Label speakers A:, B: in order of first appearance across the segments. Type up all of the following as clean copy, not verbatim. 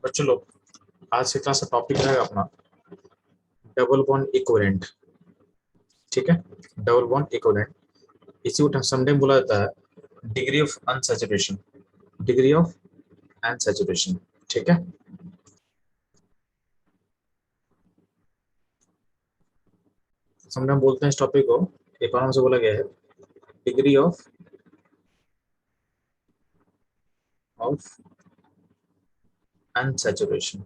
A: बच्चों लोग, आज की क्लास का टॉपिक रहेगा अपना डबल बॉन्ड इक्विवेलेंट। ठीक है, डबल बॉन्ड इक्विवेलेंट इसी को समटाइम बोला जाता है degree of unsaturation. Degree of unsaturation, ठीक है। समटाइम बोलते हैं इस टॉपिक को, एक और से बोला गया है डिग्री ऑफ अनसैचुरेशन।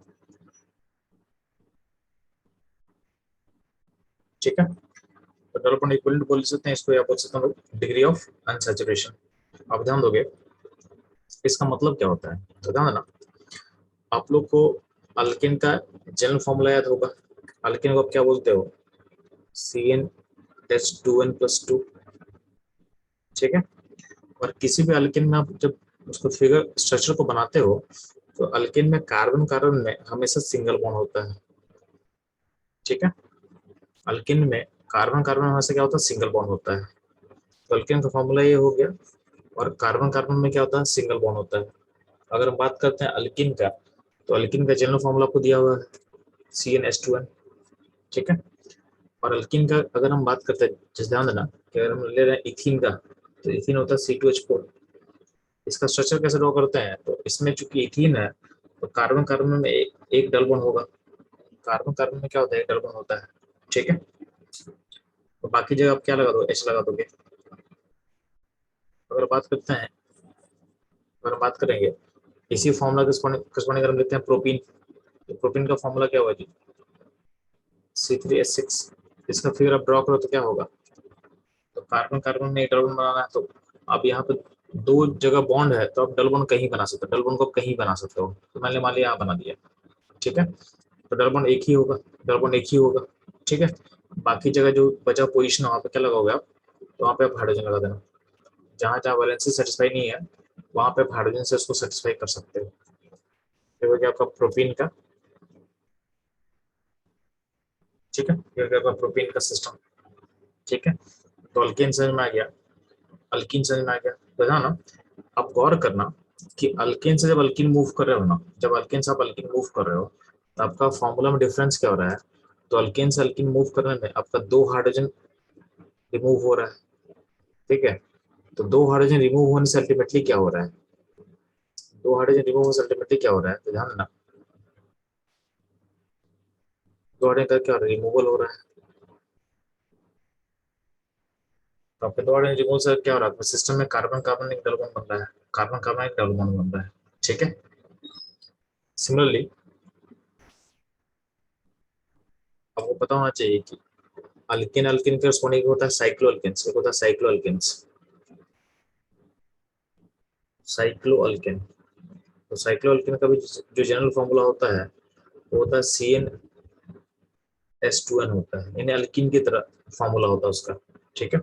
A: ठीक है, तो डबल बॉन्ड इक्विवेलेंट बोल सकते हैं इसको, या बोल सकते हैं डिग्री ऑफ अनसैचुरेशन। आप ध्यान दोगे इसका मतलब क्या होता है, तो ध्यान देना। आप लोग को अल्केन का जनरल फॉर्मूला याद होगा। अल्केन को आप क्या बोलते हो? CN+2N+2। ठीक है, और किसी भी अल्केन में आप जब उसको फिगर स्ट्रक्चर को बनाते हो तो अल्केन में कार्बन कार्बन में हमेशा सिंगल बॉन्ड होता है। ठीक है, अल्केन में कार्बन कार्बन में हमेशा क्या होता है? सिंगल बॉन्ड होता है। तो अल्केन का फॉर्मूला ये हो गया, और कार्बन कार्बन में क्या होता है? सिंगल बॉन्ड होता है। अगर हम बात करते हैं अल्किन का, तो अल्किन का जनरल फॉर्मूला आपको दिया हुआ है CnH2n। ठीक है, और अल्किन का अगर हम बात करते हैं, जैसे ध्यान देना कि अगर हम ले रहे हैं इथीन का, तो इथीन होता है C2H4। इसका स्ट्रक्चर कैसे ड्रॉ करते हैं? तो इसमें चूंकि इथीन है तो कार्बन कार्बन में एक डबल बॉन्ड होगा। कार्बन कार्बन में क्या होता है? एक डबल बॉन्ड होता है। ठीक है, तो बाकी जगह आप क्या लगा दो? H लगा दोगे। अगर बात करते हैं, अगर बात करेंगे इसी फॉर्मूला के corresponding अगर हम लेते हैं प्रोपीन, तो प्रोपीन का फॉर्मूला क्या होगा जी? C3H6। इसका फिगर आप ड्रॉ करो तो क्या होगा? तो कार्बन कार्बन में एक डबल बॉन्ड बनाना है, तो अब यहाँ पे दो जगह बॉन्ड है तो आप डबल बॉन्ड कहीं बना सकते हो, डबल बॉन्ड को कहीं बना सकते हो। तो मैंने मान लिया यहाँ बना दिया। ठीक है, तो डबल बॉन्ड एक ही होगा, डबल बॉन्ड एक ही होगा। ठीक है, बाकी जगह जो बचा पोजीशन है वहाँ पे क्या लगाओगे आप? तो वहाँ पे आप हाइड्रोजन लगा देना। जहाँ जहाँ वैलेंसी सेटिस्फाई नहीं है वहाँ पे आप हाइड्रोजन से उसको सेटिस्फाई कर सकते हो। ये हो गया आपका प्रोपीन का। ठीक है, ये हो गया आपका प्रोपीन का सिस्टम। ठीक है, तो अल्केन समझ में आ गया, अल्कीन समझ में आ गया। तो ध्यान ना, आप गौर करना कि अल्केन से जब अल्कीन मूव कर रहे हो ना, जब अल्केन से आप अल्कीन मूव कर रहे हो तो आपका फॉर्मूला में डिफरेंस क्या हो रहा है? तो अल्केन से अल्कीन मूव करने में आपका दो हाइड्रोजन रिमूव हो रहा है। ठीक है, तो दो हाइड्रोजन रिमूव होने से अल्टीमेटली क्या हो रहा है? दो हाइड्रोजन रिमूव होने से अल्टीमेटली क्या हो रहा है? तो ध्यान देना, दो हाइड्रोजन का क्या रिमूवल हो रहा है। तो आपके दो हाइड्रोजन रिमूवल से क्या हो रहा है? सिस्टम में कार्बन कार्बन एक डबल बॉन्ड बन रहा है, कार्बन कार्बन एक डबल बॉन्ड बन रहा है। ठीक है, सिमिलरली आपको पता होना चाहिए कि अल्किन अल्किन के corresponding होता है साइक्लो अल्किन्स, एक होता है साइक्लो अल्किन्स। साइक्लो अल्किन, तो साइक्लो अल्किन का भी जो जनरल फॉर्मूला होता है वो होता है CnS2n होता है, यानी अल्किन की तरह फॉर्मूला होता है उसका। ठीक है,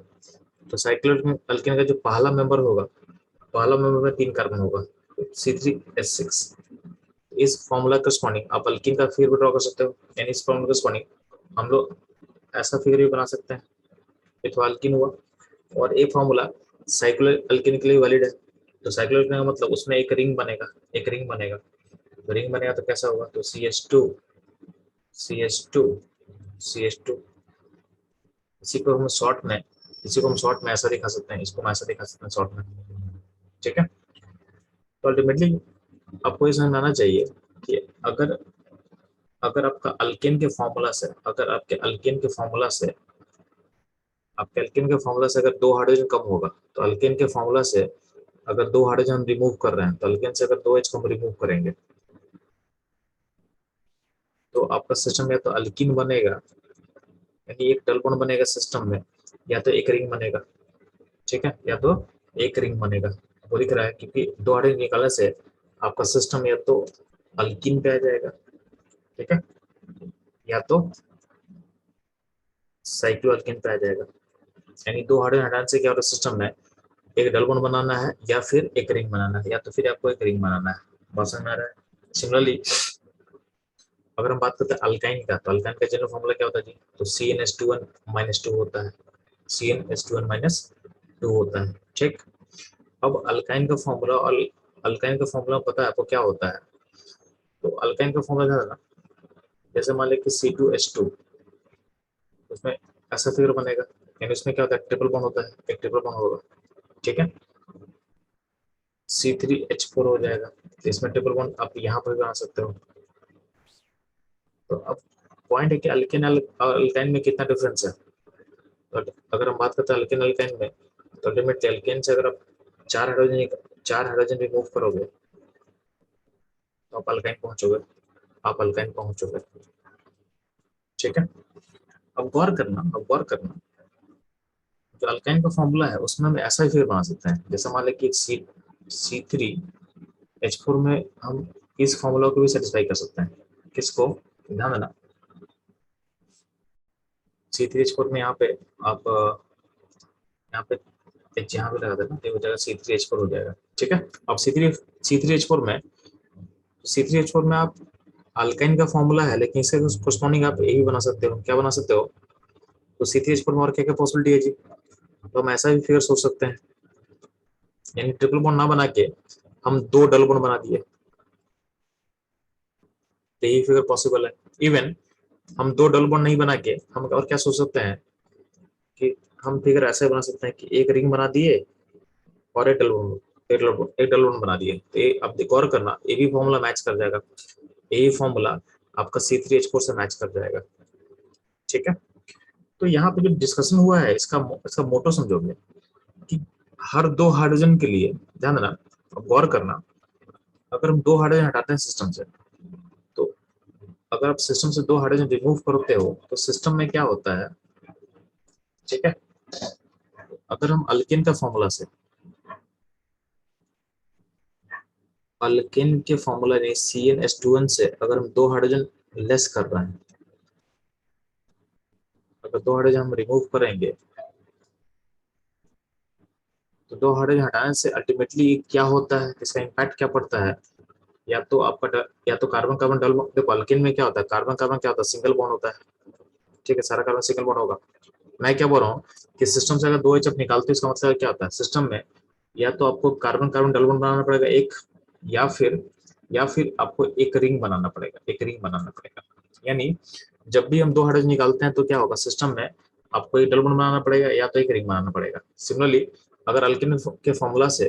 A: तो साइक्लो अल्किन का जो पहला मेंबर होगा, पहला मेंबर में तीन कार्बन होगा, C3H6। इस फॉर्मूला के corresponding आप अल्किन का फिगर भी ड्रॉ कर सकते हो, यानी इस फॉर्मूला के corresponding हम लोग ऐसा फिगर भी बना सकते हैं। ये तो अल्किन हुआ, और ये फॉर्मूला साइक्लो अल्किन के लिए वैलिड है। तो साइक्लो अल्किन का मतलब उसमें एक रिंग बनेगा, एक रिंग बनेगा। तो रिंग बनेगा तो कैसा होगा? तो CH2 इसी को हम शॉर्ट में ऐसा दिखा सकते हैं, इसको हम ऐसा दिखा सकते हैं शॉर्ट में। ठीक है, तो अल्टीमेटली आपको ये समझ में आना चाहिए कि अगर अगर आपका अल्केन के फॉर्मूला से, अगर आपके अल्केन के फॉर्मूला से, आपके अल्केन के फॉर्मूला से अगर दो हाइड्रोजन कम होगा, तो अल्केन के फॉर्मूला से अगर दो हाइड्रोजन हम रिमूव कर रहे हैं, तो अल्केन से अगर दो H को हम रिमूव करेंगे तो आपका सिस्टम या तो अल्कीन बनेगा, यानी एक डबल बॉन्ड बनेगा सिस्टम में, या तो एक रिंग बनेगा। ठीक है, या तो एक रिंग बनेगा। वो दिख रहा है क्योंकि दो हाइड्रोजन निकालने से आपका सिस्टम या तो अल्कीन पे आ जाएगा, ठीक है, या तो साइक्लो अल्कीन पे आ जाएगा। यानी दो हाइड्रोजन हटाने से क्या होता है? सिस्टम में एक डबल बॉन्ड बनाना है या फिर एक रिंग बनाना है, या तो फिर आपको एक रिंग बनाना है। बात समझ में आ रहा है? सिमिलरली अगर हम बात करते हैं अल्काइन का, तो अल्काइन का जनरल फॉर्मूला क्या होता है जी? तो CnH2n-2 होता है, CnH2n-2 होता है। ठीक, अब अल्काइन का फॉर्मूला, और अल्काइन का फॉर्मूला पता है आपको क्या होता है? तो अल्काइन का फॉर्मूला था ना, जैसे मान लें कि C2H2, उसमें ऐसा फिगर बनेगा, यानी उसमें क्या होता है, ट्रिपल बॉन्ड होता है, एक ट्रिपल बॉन्ड होगा, ठीक है। C3H4 हो जाएगा, तो इसमें ट्रिपल बॉन्ड आप यहाँ पर भी बना सकते हो। तो अब पॉइंट है कि अल्केन अल्काइन में कितना डिफरेंस है। तो अगर हम बात करते हैं अल्केन अल्काइन में, तो अल्टीमेटली अल्केन से अगर आप चार हाइड्रोजन रिमूव करोगे तो आप अल्काइन पहुंचोगे, आप अल्काइन पहुंचोगे, ठीक है। अब गौर करना जो अल्काइन का फॉर्मूला है उसमें हम ऐसा ही फिर बना सकते हैं, जैसे मान लें कि C3H4 में हम इस फॉर्मूला को भी सेटिस्फाई कर सकते हैं। किसको, ध्यान देना, C3H4 में यहाँ पे आप यहाँ पे एच यहाँ पे लगा देना, ये हो जाएगा C3H4 हो जाएगा, ठीक है। अब C3H4 में आप अल्काइन का फॉर्मूला है, लेकिन इसके कोरस्पॉन्डिंग आप ये भी बना सकते हो, क्या बना सकते हो, तो C3H4 में और क्या क्या पॉसिबिलिटी है जी, तो हम ऐसा भी फिगर सोच सकते हैं, यानी ट्रिपल बॉन्ड ना बना के हम दो डबल बॉन्ड बना दिए, तो यही फिगर पॉसिबल है। इवन हम दो डबल बॉन्ड नहीं बना के हम और क्या सोच सकते हैं कि हम फिगर ऐसे बना सकते हैं कि एक रिंग बना दिए और एक डबल बॉन्ड बना दिए, तो ये अब गौर करना, ये भी फॉर्मूला मैच कर जाएगा, यही फॉर्मूला आपका C3H4 से मैच कर जाएगा, ठीक है। तो यहाँ पे जो डिस्कशन हुआ है इसका इसका मोटो समझोगे कि हर दो हाइड्रोजन के लिए, ध्यान देना, अब गौर करना, अगर हम दो हाइड्रोजन हटाते हैं सिस्टम से, तो अगर आप सिस्टम से दो हाइड्रोजन रिमूव करते हो तो सिस्टम में क्या होता है, ठीक है। अगर हम अल्केन का फॉर्मूला से, अल्केन के फॉर्मूला ने CnH2n से अगर हम दो हाइड्रोजन लेस कर रहे हैं, अगर दो हाइड्रोजन हम रिमूव करेंगे तो दो हाइड्रोजन हटाने से अल्टीमेटली क्या होता है, इसका इम्पैक्ट क्या पड़ता है, या तो या तो कार्बन कार्बन डबल बॉन्ड, देखो अल्केन में क्या होता है, कार्बन कार्बन क्या होता है, सिंगल बॉन्ड होता है, ठीक है, सारा कार्बन सिंगल बॉन्ड होगा। मैं क्या बोल रहा हूँ कि सिस्टम से अगर दो एच निकालते हो इसका मतलब क्या होता है, सिस्टम में या तो आपको कार्बन कार्बन डबल बॉन्ड बनाना पड़ेगा एक, या फिर आपको एक रिंग बनाना पड़ेगा, एक रिंग बनाना पड़ेगा। यानी जब भी हम दो हाइड्रोजन निकालते हैं तो क्या होगा, सिस्टम में आपको एक डबल बॉन्ड बनाना पड़ेगा या तो एक रिंग बनाना पड़ेगा। सिमिलरली अगर अल्केन के फॉर्मूला से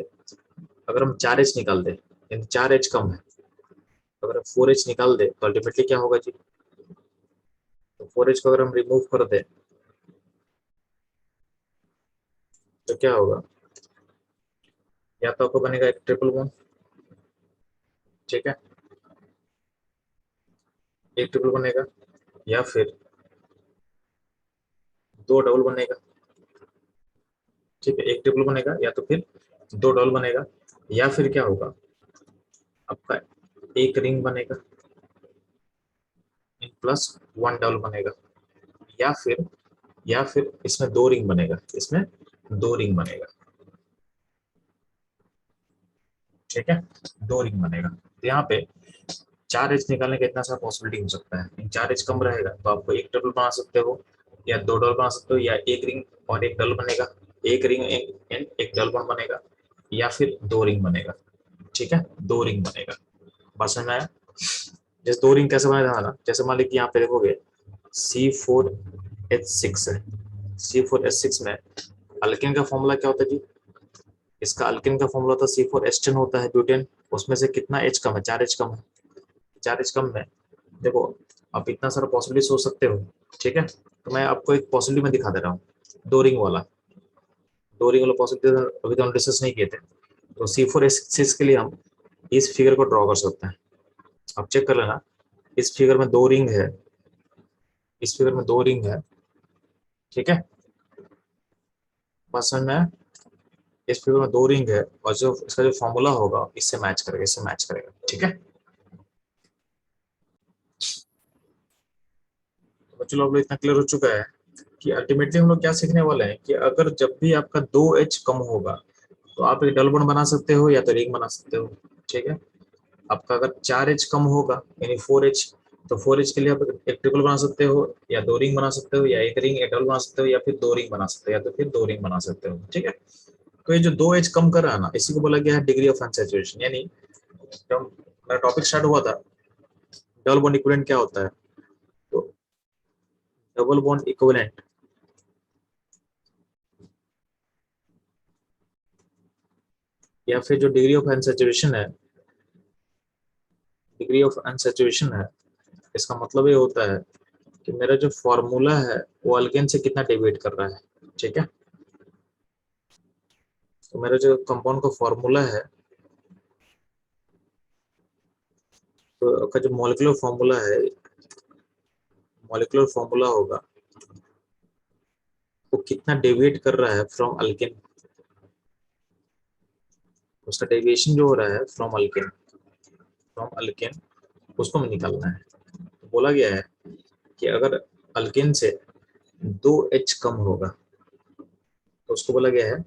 A: अगर हम 4H निकाल दें, यानी 4H कम है, अगर 4H निकाल दे तो अल्टीमेटली क्या होगा जी, तो 4H को अगर हम रिमूव कर दें तो क्या होगा, या तो आपको बनेगा एक ट्रिपल बॉन्ड, ठीक है, एक ट्रिपल बनेगा, या फिर दो डबल बनेगा, ठीक है, एक ट्रिपल बनेगा या तो फिर दो डबल बनेगा, या फिर क्या होगा आपका एक रिंग बनेगा प्लस वन डबल बनेगा, या फिर इसमें दो रिंग बनेगा, इसमें दो रिंग बनेगा, ठीक है, दो रिंग बनेगा। तो यहाँ पे 4H निकालने का इतना सारा पॉसिबिलिटी हो सकता है, 4H कम रहेगा तो आपको एक डबल बना सकते हो या दो डबल बना सकते हो, या एक रिंग और एक डबल बनेगा, एक रिंग एक डबल बॉन्ड बनेगा, या फिर दो रिंग बनेगा, ठीक है, दो रिंग बनेगा। बस में आया, जैसे दो रिंग कैसे बनाया था ना, जैसे मान लीजिए यहाँ पे देखोगे C4H6 है, C4H6 में अल्केन का फॉर्मूला क्या होता है जी, इसका अल्केन का फॉर्मूला था C4H10 होता है ब्यूटेन, उसमें से कितना H कम है, 4H कम है, 4H कम है। देखो आप इतना सारा पॉसिबिलिटी सोच सकते हो, ठीक है, तो मैं आपको एक पॉसिबिलिटी में दिखा दे रहा हूँ, दो रिंग वाला, दो रिंग वाला पॉसिबिलिटी अभी तो हम डिस्कस नहीं किए थे। तो C4H6 के लिए हम इस फिगर को ड्रॉ कर सकते हैं, आप चेक कर लेना, इस फिगर में दो रिंग है, इस फिगर में दो रिंग है, ठीक है, पर्सन में इस फिगर में दो रिंग है, और जो इसका जो फॉर्मूला होगा इससे मैच करेगा, इससे मैच करेगा, ठीक है। तो चलो अब इतना क्लियर हो चुका है कि अल्टीमेटली हम लोग क्या सीखने वाले हैं कि अगर जब भी आपका दो एच कम होगा तो आप एक डबल बॉन्ड बना सकते हो या तो रिंग बना सकते हो, ठीक है। आपका अगर 4H कम होगा यानी 4H, तो 4H के लिए आप एक ट्रिपल बना सकते हो या दो रिंग बना सकते हो, या एक रिंग एक डबल बना सकते हो, या फिर दो रिंग बना सकते हो, या तो फिर दो रिंग बना सकते हो, ठीक है। तो ये जो दो एच कम कर रहा है ना, इसी को बोला गया है डिग्री ऑफ अनसैचुरेशन। यानी जब मेरा टॉपिक स्टार्ट हुआ था डबल बॉन्ड इक्विवेलेंट क्या होता है? तो डबल बॉन्ड इक्विवेलेंट या फिर जो डिग्री ऑफ अनसैचुरेशन है, डिग्री ऑफ अनसैचुरेशन है, इसका मतलब ये होता है कि मेरा जो फॉर्मूला है वो अल्केन से कितना डेविएट कर रहा है। ठीक है, तो मेरा जो कंपाउंड का फॉर्मूला है, तो का जो मॉलिक्यूलर फॉर्मूला है, मॉलिक्यूलर फॉर्मूला होगा वो कितना डेविएट कर रहा है फ्रॉम अल्केन, उसका डेविएशन जो हो रहा है फ्रॉम अल्केन, फ्रॉम अल्केन उसको हमें निकालना है। तो बोला गया है कि अगर अल्केन से 2H कम होगा तो उसको बोला गया है,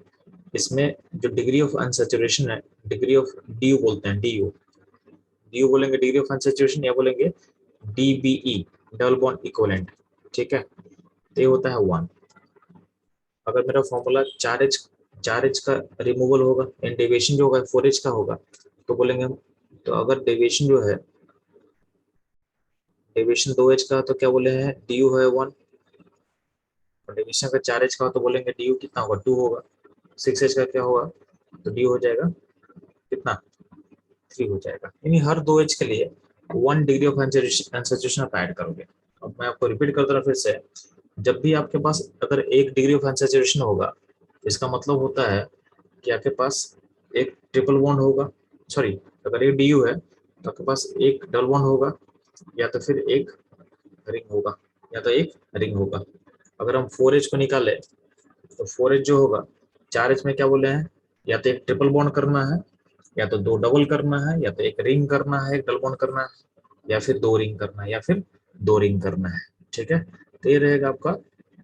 A: इसमें जो डिग्री ऑफ अनसैचुरेशन है, डिग्री ऑफ डी बोलते हैं, डी बोलेंगे डिग्री ऑफ अनसैचुरेशन, या बोलेंगे DBE, डबल बॉन्ड इक्विवेलेंट। ठीक है, तो ये होता है 1। अगर मेरा फॉर्मूला 4H का रिमूवल होगा एंड डेविएशन जो होगा 4H का होगा तो बोलेंगे हम, तो अगर डेविएशन जो है, डेविएशन 2H का तो क्या बोले हैं, DU है 1, और डेविएशन का 4H का हो तो बोलेंगे DU कितना होगा, 2 होगा। 6H का क्या होगा, तो DU हो जाएगा कितना, 3 हो जाएगा। यानी हर 2H के लिए 1 डिग्री ऑफ अनसैचुरेशन आप ऐड करोगे। अब मैं आपको रिपीट करता हूँ फिर से, जब भी आपके पास अगर 1 डिग्री ऑफ अनसैचुरेशन होगा, इसका मतलब होता है कि आपके पास एक ट्रिपल बॉन्ड होगा, सॉरी, अगर एक DU है तो आपके पास एक डबल बॉन्ड होगा, या तो फिर एक रिंग होगा, या तो एक रिंग होगा। अगर हम 4H को निकाले तो 4H जो होगा, 4H में क्या बोले हैं, या तो एक ट्रिपल बॉन्ड करना है, या तो 2 डबल करना है, या तो एक रिंग करना है, एक डबल बॉन्ड करना है, या फिर 2 रिंग करना है, या फिर 2 रिंग करना है। ठीक है, तो ये रहेगा आपका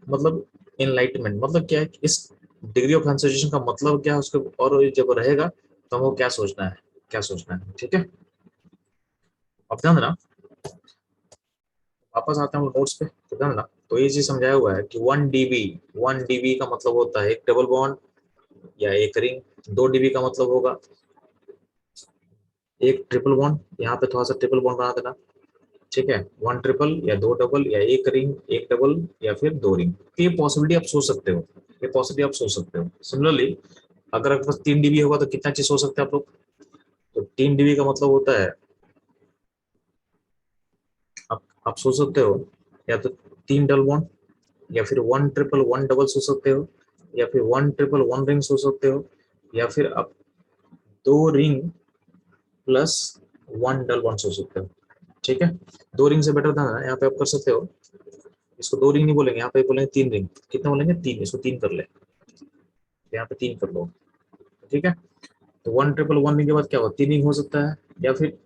A: मतलब इनलाइटमेंट, मतलब क्या है कि इस डिग्री ऑफ कंसंट्रेशन का मतलब क्या है उसके, और जब रहेगा तो हमको क्या सोचना है, क्या सोचना है। ठीक है, अब ध्यान देना, वापस आते हैं हम नोट्स पे, तो ध्यान देना। तो ये चीज समझाया हुआ है कि 1 dB का मतलब होता है एक डबल बॉन्ड या एक रिंग, 2 dB का मतलब होगा एक ट्रिपल बॉन्ड, यहाँ पे थोड़ा सा ट्रिपल बॉन्ड बना देना। ठीक है, 1 ट्रिपल या 2 डबल या एक रिंग, एक डबल या फिर 2 रिंग, तो ये पॉसिबिलिटी आप सोच सकते हो, ये पॉसिबिलिटी आप सोच सकते हो। सिमिलरली अगर आपके पास 3 dB होगा तो कितना चीज सोच सकते हैं आप लोग, तो 3 dB का मतलब होता है, आप सोच सकते हो या तो 3 डबल बॉन्ड, या फिर 1 ट्रिपल 1 डबल सोच सकते हो, या फिर 1 ट्रिपल 1 रिंग सोच सकते हो, या फिर आप 2 रिंग प्लस 1 डबल बॉन्ड सोच सकते हो। ठीक है, 2 रिंग से बेटर था ना, यहाँ पे आप कर सकते हो, इसको 2 रिंग नहीं बोलेंगे, यहाँ पे बोलेंगे 3 रिंग। कितना बोलेंगे, 3, इसको 3 कर ले, यहाँ पे 3 कर लो। ठीक है, तो 1 ट्रिपल 1 रिंग के बाद क्या होगा, 3 रिंग हो सकता है, या फिर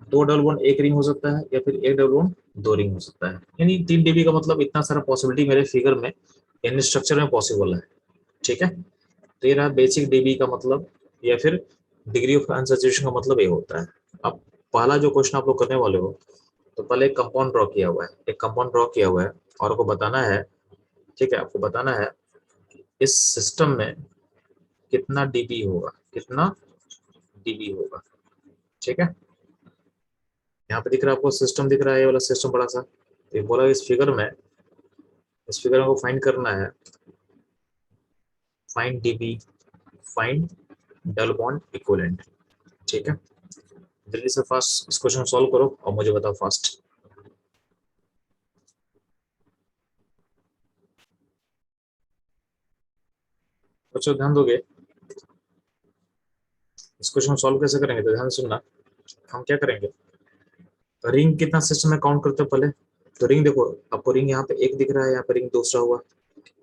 A: 2 डबल 1 एक रिंग हो सकता है, या फिर एक डबल 1 2 रिंग हो सकता है। यानी 3 dB का मतलब इतना सारा पॉसिबिलिटी मेरे फिगर में, इन स्ट्रक्चर में पॉसिबल है। ठीक है, तो ये रहा बेसिक डीबी का मतलब, या फिर डिग्री ऑफ अनसैचुरेशन का मतलब ये होता है। अब पहला जो क्वेश्चन आप लोग करने वाले हो, तो पहले एक कंपाउंड ड्रॉ किया हुआ है, एक कंपाउंड ड्रॉ किया हुआ है, और आपको बताना है, ठीक है, आपको बताना है इस सिस्टम में कितना डीबी होगा, कितना डीबी होगा। ठीक है, यहाँ पे दिख रहा है आपको सिस्टम दिख रहा है, ये वाला सिस्टम बड़ा सा, तो ये बोला इस फिगर में, इस फिगर में को फाइंड करना है, find dB, find double bond equivalent. ठीक है, जल्दी से फास्ट इस क्वेश्चन सॉल्व करो और मुझे बताओ फास्ट। बच्चों ध्यान दोगे, इस क्वेश्चन सॉल्व कैसे करेंगे, तो ध्यान सुनना। हम क्या करेंगे, रिंग कितना सिस्टम में काउंट करते हो पहले, तो रिंग देखो, आपको रिंग यहाँ पे एक दिख रहा है, यहाँ पे रिंग दूसरा हुआ,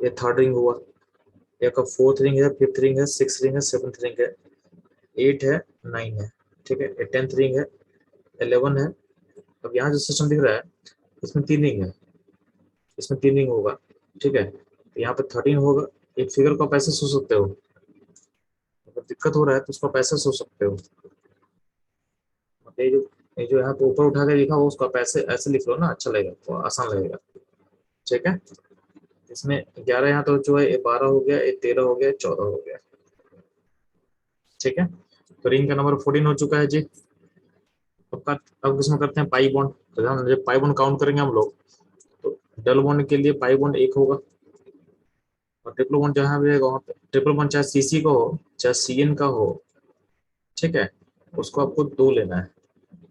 A: ये थर्ड रिंग हुआ, एक फोर्थ रिंग है, फिफ्थ रिंग है, सिक्स रिंग है, सेवंथ रिंग है, 8 है, 9 है। ठीक है, ये 10th रिंग है, 11 है। अब यहाँ जो सिस्टम दिख रहा है इसमें 3 रिंग है, इसमें 3 रिंग होगा। ठीक है, तो यहाँ पे 13 होगा। एक फिगर को आप ऐसे सोच सकते हो, अगर दिक्कत हो रहा है तो उसको आप ऐसे सोच सकते हो, ये जो, ये जो यहाँ पे ऊपर उठा के लिखा हो उसको आप ऐसे ऐसे लिख लो ना, अच्छा लगेगा, तो आसान लगेगा। ठीक है, इसमें 11 यहाँ तो जो है, ये 12 हो गया, ये 13 हो गया, 14 हो गया। ठीक है, तो रिंग का नंबर 14 हो चुका है जी। अब इसमें करते हैं पाई बॉन्ड। तो ध्यान, जब पाई बॉन्ड काउंट करेंगे हम लोग तो डबल बॉन्ड के लिए पाई बॉन्ड एक होगा, और ट्रिपल बॉन्ड जहां भी रहेगा वहां पे ट्रिपल बॉन्ड चाहे सीसी का हो चाहे सीएन का हो, ठीक है, उसको आपको दो लेना है,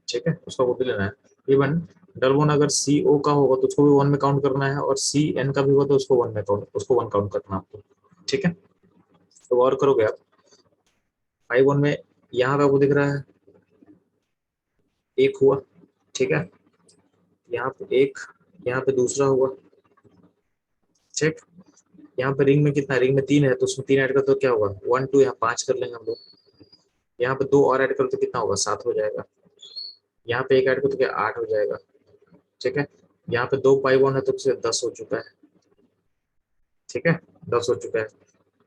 A: ठीक है, उसका वो भी लेना है। इवन डबल बॉन्ड अगर सी ओ का होगा तो उसको भी वन में काउंट करना है, और सी एन का भी होगा तो उसको वन में काउंट, उसको वन काउंट करना है आपको, ठीक है। तो और करोगे आप, पाई वन में यहाँ पे आपको दिख रहा है एक हुआ, ठीक है, यहाँ पे एक, यहाँ पे दूसरा हुआ, ठीक। यहाँ पे रिंग में कितना, रिंग में तीन है तो उसमें तीन ऐड कर तो क्या होगा, वन टू, यहाँ पांच कर लेंगे हम लोग। यहाँ पे दो और ऐड कर तो कितना होगा, सात हो जाएगा। यहाँ पे एक ऐड कर तो क्या, आठ हो जाएगा, ठीक है। यहाँ पे दो पाई वन है तो उससे 10 हो चुका है, ठीक है, 10 हो चुका है।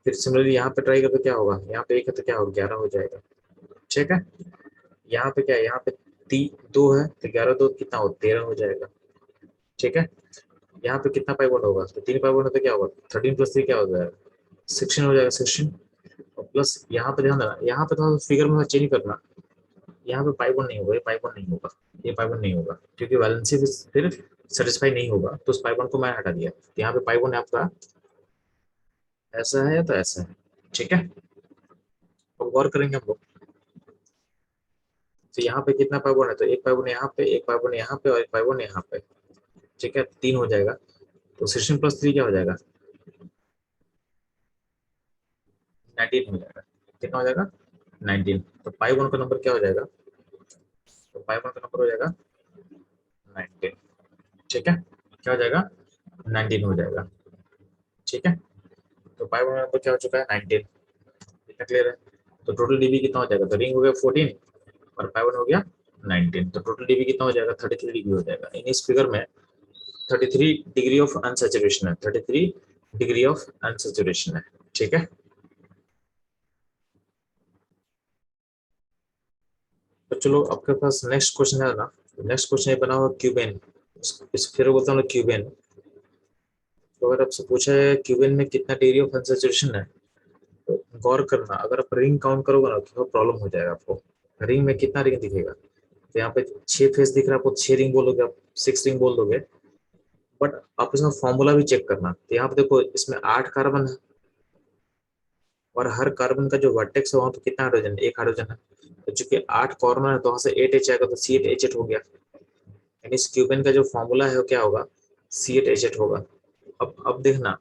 A: फिर सिमिलरली यहाँ पे ट्राई कर तो क्या होगा, यहाँ पे एक है तो क्या होगा, 11 हो जाएगा, ठीक है। यहाँ पे क्या है, यहाँ पे दो है तो 11 दो कितना हो, 13 हो जाएगा, ठीक है। यहाँ पे कितना पाई वन होगा, तो तीन पाई वन है तो क्या होगा, 13 प्लस 3 क्या हो जाएगा, 16 हो जाएगा, 16। और प्लस यहाँ पे ध्यान देना, यहाँ पे थोड़ा फिगर में चेंज करना, यहाँ पे पाई वन नहीं होगा, ये पाई वन नहीं होगा, ये पाई वन नहीं होगा, क्योंकि वैलेंसी फिर सेटिस्फाई नहीं होगा, तो उस पाई वन को मैं हटा दिया, तो यहाँ पे पाई वन आपका ऐसा है तो ऐसा है, ठीक है। अब गौर करेंगे हम लोग, तो यहाँ पे कितना पाई वन है, तो एक पाई वन यहाँ पे, एक पाई वन यहाँ पे, और एक पाई वन यहाँ पे, ठीक है, तीन हो जाएगा। तो 16 प्लस 3 क्या हो जाएगा, 19 हो जाएगा, कितना हो जाएगा, 19। तो पाई वन का नंबर क्या हो जाएगा, तो पाई वन का नंबर हो जाएगा 19, ठीक है, क्या हो जाएगा, 19 हो जाएगा, ठीक है। तो पाई वन का नंबर क्या हो चुका है, 19, इतना क्लियर है। तो टोटल डीबी कितना हो जाएगा, तो रिंग हो गया 14 और पाई वन हो गया 19, तो टोटल डीबी कितना हो जाएगा, 33 डिग्री हो जाएगा। इन इस फिगर में 33 डिग्री ऑफ अनसैचुरेशन है, 33 डिग्री ऑफ अनसैचुरेशन है, ठीक है। तो चलो आपके पास नेक्स्ट क्वेश्चन है ना, नेक्स्ट क्वेश्चन ये बना हुआ क्यूबेन, इस फिर बोलता हूँ क्यूबेन। तो अगर आपसे पूछा है क्यूबेन में कितना डिग्री ऑफ अनसैचुरेशन है, तो गौर करना, अगर आप रिंग काउंट करोगे ना तो प्रॉब्लम हो जाएगा आपको। रिंग में कितना रिंग दिखेगा, तो यहाँ पे 6 फेस दिख रहा है आपको, 6 रिंग बोलोगे आप, 6 रिंग बोल दोगे, बट आप इसका फॉर्मूला भी चेक करना। तो यहाँ पे देखो इसमें 8 कार्बन है, और हर कार्बन का जो वर्टेक्स है वहां पे कितना हाइड्रोजन, एक हाइड्रोजन है। तो चूंकि 8 कॉर्नर है तो वहां से 8 H आएगा, तो C8H8 हो गया। यानी इस क्यूबेन का जो फॉर्मूला है वो क्या होगा, C8H8 होगा। अब देखना,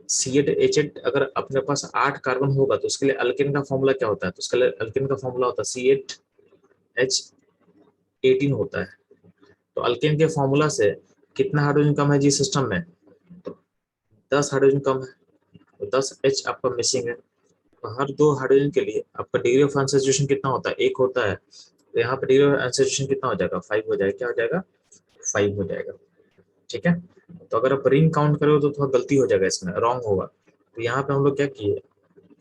A: C8H8 अगर अपने पास 8 कार्बन होगा तो उसके लिए अल्केन का फॉर्मूला क्या होता है, तो उसके लिए अल्केन का फॉर्मूला होता है C8H18 होता है। तो अल्केन के फॉर्मूला से कितना हाइड्रोजन कम है जी सिस्टम में, तो 10 हाइड्रोजन कम है, तो 10 H आपका मिसिंग है। तो हर दो हाइड्रोजन के लिए आपका डिग्री ऑफ अनसैचुरेशन कितना होता है, एक होता है, तो यहाँ पे डिग्री ऑफ अनसैचुरेशन कितना हो जाएगा, 5 हो जाएगा, क्या हो जाएगा, 5 हो जाएगा, ठीक है। तो अगर आप रिंग काउंट करोगे तो थोड़ा गलती हो जाएगा, इसमें रॉन्ग होगा। तो यहाँ पे हम लोग क्या किए,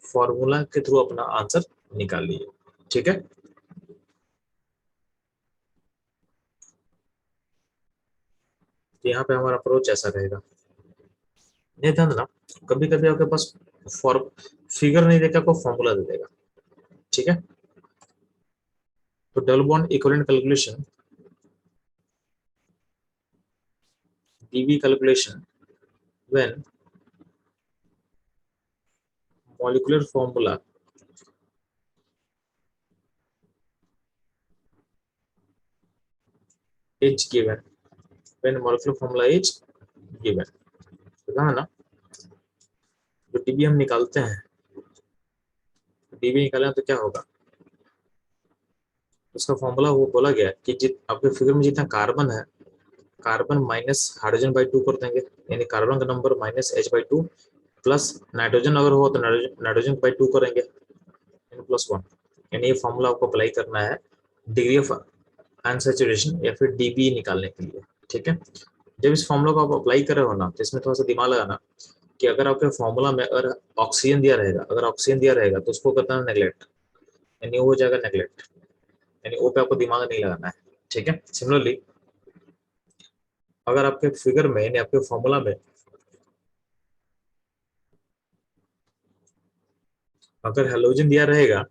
A: फॉर्मूला के थ्रू अपना आंसर निकाल लिए, ठीक है। तो यहाँ पे हमारा अप्रोच ऐसा रहेगा। ये ध्यान देना, कभी कभी आपके पास फॉर फिगर नहीं देगा, आपको फॉर्मूला दे देगा, ठीक है। तो double bond equivalent calculation, dB calculation when molecular formula is given, when molecular formula is given. ध्यान देना, जो डीबी हम निकालते हैं, डीबी निकालें तो क्या होगा, उसका फॉर्मूला वो बोला गया कि जित आपके फिगर में जितना कार्बन है, carbon minus hydrogen by two कर देंगे, यानी कार्बन का number minus H/2 plus nitrogen अगर हो तो नाइट्रोजन बाई टू करेंगे, N+1। यानी ये फॉर्मूला आपको अप्लाई करना है डिग्री ऑफ अनसैचुरेशन या फिर डीबी निकालने के लिए, ठीक है। जब इस फॉर्मूला को आप अप्लाई कर रहे हो ना, तो इसमें थोड़ा सा दिमाग लगाना कि अगर आपके फॉर्मूला में अगर ऑक्सीजन दिया रहेगा, अगर ऑक्सीजन दिया रहेगा तो उसको करना है नेग्लेक्ट, यानी वो हो जाएगा नेग्लेक्ट, यानी ओ पे आपको दिमाग नहीं लगाना है, ठीक है। सिमिलरली अगर आपके फिगर में यानी आपके फॉर्मूला में अगर हेलोजन दिया रहेगा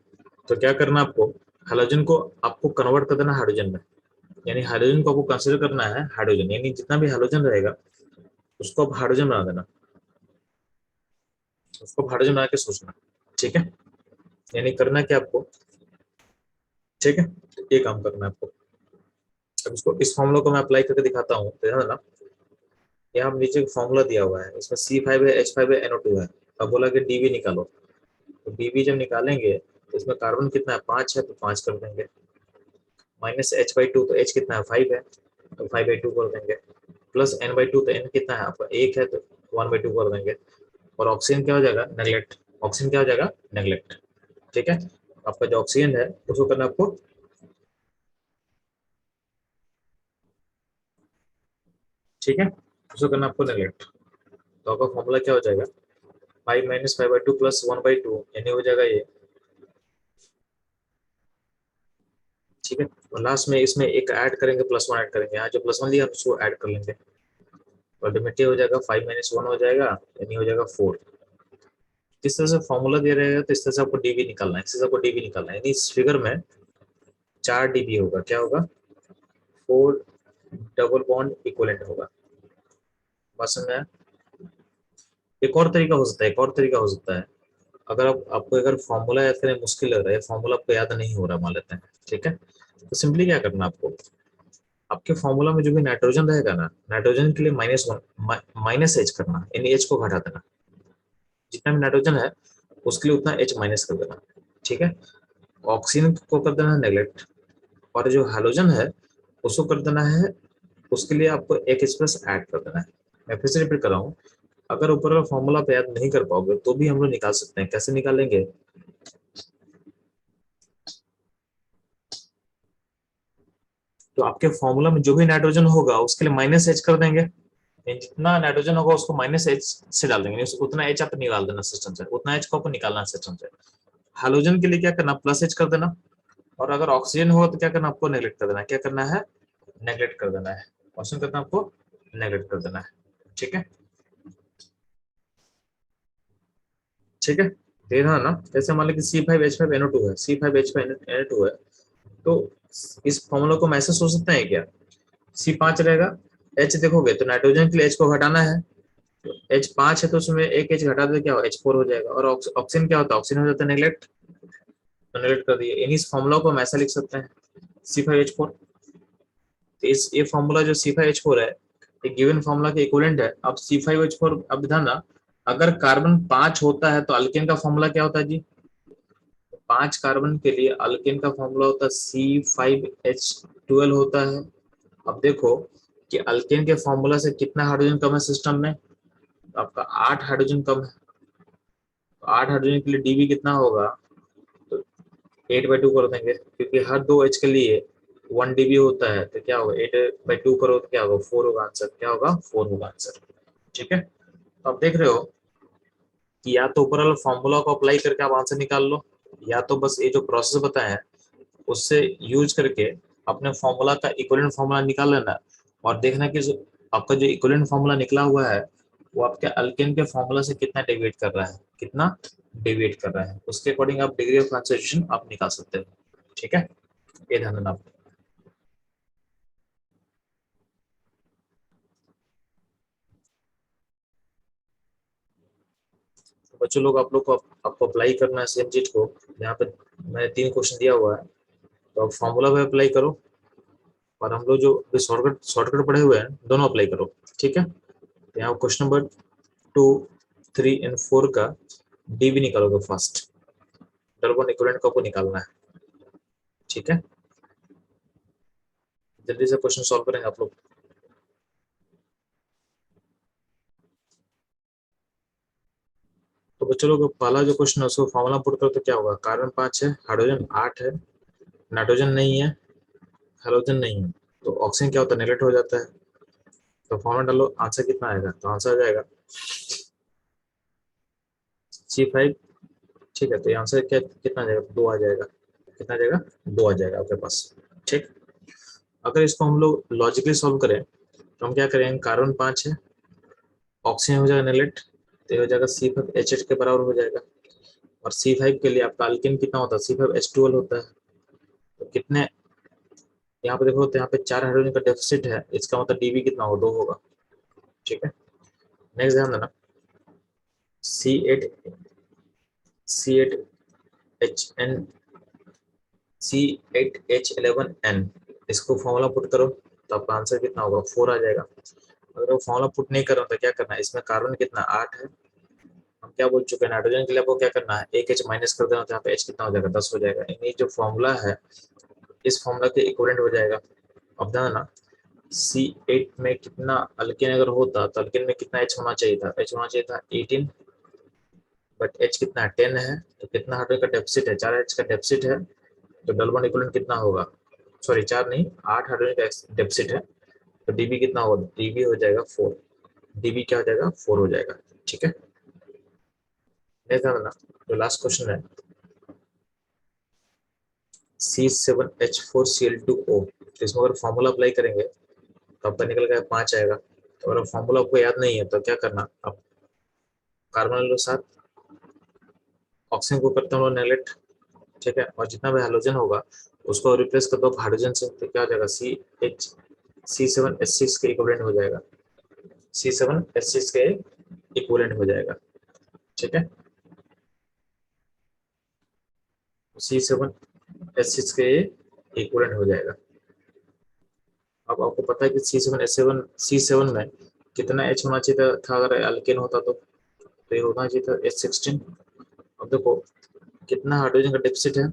A: तो क्या करना आपको, हेलोजन को आपको कन्वर्ट कर देना हाइड्रोजन में, यानी हाइड्रोजन को आपको कंसिडर करना है हाइड्रोजन, यानी जितना भी हाइड्रोजन रहेगा उसको आप हाइड्रोजन बना देना, उसको हाइड्रोजन बना के सोचना। ठीक है, यानी करना क्या आपको, ठीक है, तो ये काम करना है आपको। अब इसको इस फॉर्मूला को मैं अप्लाई करके दिखाता हूँ, ध्यान देना। यहाँ नीचे फॉर्मूला दिया हुआ है, इसमें C5 है, H5 है, NO2 है। अब बोला कि डीवी निकालो, तो डीवी जब निकालेंगे तो इसमें कार्बन कितना है, 5 है, तो 5 कर देंगे, माइनस H/2, तो H कितना है, 5 है, तो 5/2 कर देंगे, प्लस N/2, तो N कितना है आपका, 1 है, तो 1/2 कर देंगे। और ऑक्सीजन क्या हो जाएगा, नेग्लेक्ट, ऑक्सीजन क्या हो जाएगा, नेग्लेक्ट। ठीक है, आपका जो ऑक्सीजन है उसको करना आपको, ठीक है, उसको करना आपको नेग्लेक्ट। तो आपका फॉर्मूला क्या हो जाएगा, 5 माइनस 5/2 प्लस 1/2, यानी हो जाएगा ये। ठीक है, और लास्ट में इसमें एक ऐड करेंगे, +1 ऐड करेंगे, यहाँ जो +1 लिया हम उसको ऐड कर लेंगे, अल्टीमेटली हो जाएगा 5 माइनस 1 हो जाएगा, यानी हो जाएगा 4। जिस तरह से फॉर्मूला दे रहेगा तो इस तरह से आपको डीवी निकालना है, इस तरह से आपको डीवी निकालना है, यानी इस फिगर में 4 डीवी होगा, क्या होगा, 4 डबल बॉन्ड इक्वलेंट होगा। बात समझ में आया? एक और तरीका हो सकता है, एक और तरीका हो सकता है, अगर आपको अगर फॉर्मूला याद करने मुश्किल लग रहा है, फॉर्मूला आपको याद नहीं हो रहा मान लेते हैं, ठीक है, तो सिंपली क्या करना है आपको, आपके फॉर्मूला में जो भी नाइट्रोजन रहेगा ना, नाइट्रोजन के लिए -1 माइनस एच करना, यानी एच को घटा देना, जितना भी नाइट्रोजन है उसके लिए उतना एच माइनस कर देना। ठीक है, ऑक्सीजन को कर देना नेग्लेक्ट, और जो हाइड्रोजन है उसको कर देना है, उसके लिए आपको एक एच प्लस ऐड कर देना है। मैं फिर से रिपीट कर रहा हूँ, अगर ऊपर का फॉर्मूला आप याद नहीं कर पाओगे तो भी हम लोग निकाल सकते हैं, कैसे निकालेंगे, तो आपके फॉर्मूला में जो भी नाइट्रोजन होगा उसके लिए माइनस एच कर देंगे, यानी जितना नाइट्रोजन होगा उसको माइनस एच से डाल देंगे, उतना एच आप निकाल देना सिस्टम से, उतना एच को आपको निकालना है सिस्टम से। हाइड्रोजन के लिए क्या करना, प्लस एच कर देना, और अगर ऑक्सीजन होगा तो क्या करना, आपको नेग्लेक्ट कर देना है, क्या करना है, नेग्लेक्ट कर देना है, क्वेश्चन करना आपको नेग्लेक्ट कर देना है। ठीक है, ठीक है, देखना ना, जैसे मान लो कि C5H5NO2 है, C5H5NO2 है, तो इस फॉर्मूला को हम ऐसे सोच सकते हैं क्या, C5 रहेगा, H देखोगे तो नाइट्रोजन के लिए H को घटाना है, तो H5 है तो उसमें एक H घटा दे, क्या हो, H4 हो जाएगा, और ऑक्सीजन क्या होता है, ऑक्सीजन हो जाता है नेग्लेक्ट, तो नेग्लेक्ट कर दिए, इस फॉर्मूला को हम ऐसा लिख सकते हैं C5H4। तो इस ये फॉर्मूला जो C5H4 है, एक गिवन फॉर्मूला के इक्विवेलेंट है। अब C5H4, अब ध्यान ना, अगर कार्बन 5 होता है तो अल्केन का फॉर्मूला क्या होता है जी, 5 कार्बन के लिए अल्केन का फॉर्मूला होता है C5H12 होता है। अब देखो कि अल्केन के फॉर्मूला से कितना हाइड्रोजन कम है सिस्टम में, तो आपका 8 हाइड्रोजन कम है, तो 8 हाइड्रोजन के लिए डीवी कितना होगा, तो 8/2 कर देंगे, क्योंकि हर 2 H के लिए 1 dB होता है, तो क्या होगा, 8/2 करो तो क्या होगा, 4 होगा आंसर, क्या होगा, 4 होगा आंसर। ठीक है, तो आप देख रहे हो कि या तो ऊपर वाला फॉर्मूला को अप्लाई करके आप आंसर निकाल लो, या तो बस ये जो प्रोसेस बताया है उससे यूज करके अपने फॉर्मूला का इक्विवेलेंट फॉर्मूला निकाल लेना, और देखना कि आपका जो इक्विवेलेंट फॉर्मूला निकला हुआ है वो आपके अल्केन के फॉर्मूला से कितना डेविएट कर रहा है, कितना डेविएट कर रहा है, उसके अकॉर्डिंग आप डिग्री ऑफ कंसंट्रेशन आप निकाल सकते हो। ठीक है, ये ध्यान देना आपको। तो बच्चों लोग, आप लोग को आपको अप्लाई करना है सेम चीज को, यहाँ पे मैंने 3 क्वेश्चन दिया हुआ है, तो आप फॉर्मूला पे अप्लाई करो, और हम लोग जो शॉर्टकट शॉर्टकट पढ़े हुए हैं दोनों अप्लाई करो। ठीक है, तो यहाँ क्वेश्चन नंबर 2, 3 एंड 4 का डीवी निकालोगे फर्स्ट, डबल इक्विवेलेंट को आपको निकालना है। ठीक है, जल्दी से क्वेश्चन सॉल्व करेंगे आप लोग। तो बच्चों लोग पहला जो क्वेश्चन है उसको फॉर्मूला पुट करो तो क्या होगा, कार्बन 5 है, हाइड्रोजन 8 है, नाइट्रोजन नहीं है, हाइड्रोजन नहीं है, तो ऑक्सीजन क्या होता है, नेगलेक्ट हो जाता है। तो फॉर्मूला डालो, आंसर कितना आएगा, तो आंसर आ जाएगा C5। ठीक है, तो ये आंसर क्या कितना आ जाएगा, 2 आ जाएगा, कितना आ जाएगा, 2 आ जाएगा आपके पास। ठीक, अगर इसको हम लोग लॉजिकली सॉल्व करें तो हम क्या करेंगे, कार्बन 5 है, ऑक्सीजन हो जाएगा नेगलेक्ट, तो ये हो जाएगा C5H8 के बराबर हो जाएगा, और C5 के लिए आपका अल्केन कितना होता है, C5H12 होता है, तो कितने यहाँ पे देखो तो यहाँ पे 4 हाइड्रोजन का डेफिसिट है, इसका मतलब डीबी कितना होगा, 2 होगा। ठीक है, नेक्स्ट ध्यान देना, C8 C8H C8H11N, इसको फॉर्मूला पुट करो तो आपका आंसर कितना होगा, 4 आ जाएगा। अगर वो फॉर्मूला पुट नहीं कर रहा तो क्या करना है, इसमें कार्बन कितना 8 है, हम क्या बोल चुके हैं, नाइट्रोजन के लिए आपको क्या करना है, एक H माइनस कर देना तो यहाँ पे H कितना हो जाएगा, 10 हो जाएगा। यानी जो फॉर्मूला है इस फॉर्मूला के इक्विवेलेंट हो जाएगा। अब ध्यान देना, C8 में कितना अल्केन अगर होता तो अल्केन में कितना H होना चाहिए था, H होना चाहिए था 18, बट H कितना है 10 है, तो कितना हाइड्रोजन का डेफिसिट है, 4 H का डेफिसिट है, तो डबल बॉन्ड इक्विवेलेंट कितना होगा, सॉरी 4 नहीं 8 हाइड्रोजन का डेफिसिट है, तो डीबी कितना होगा, डीबी हो जाएगा 4, डीबी क्या हो जाएगा 4 हो जाएगा। ठीक है, नेक्स्ट ध्यान देना, जो लास्ट क्वेश्चन है C7H4Cl2O, तो इसमें अगर फॉर्मूला अप्लाई करेंगे तो आपका निकल गया 5 आएगा। तो अगर फॉर्मूला आपको याद नहीं है तो क्या करना, आप कार्बन के साथ ऑक्सीजन को करते हैं नेगलेक्ट, ठीक है, और जितना भी हाइड्रोजन होगा उसको रिप्लेस कर दो हाइड्रोजन से, तो क्या हो जाएगा C7H6 के इक्विवेलेंट हो जाएगा, C7H6 के इक्विवेलेंट हो जाएगा। ठीक है, C7H6 के इक्विवेलेंट हो जाएगा। अब आपको पता है कि C7 में कितना H होना चाहिए था अगर अल्केन होता तो ये होना चाहिए था H16। अब देखो कितना हाइड्रोजन का डेफिसिट है,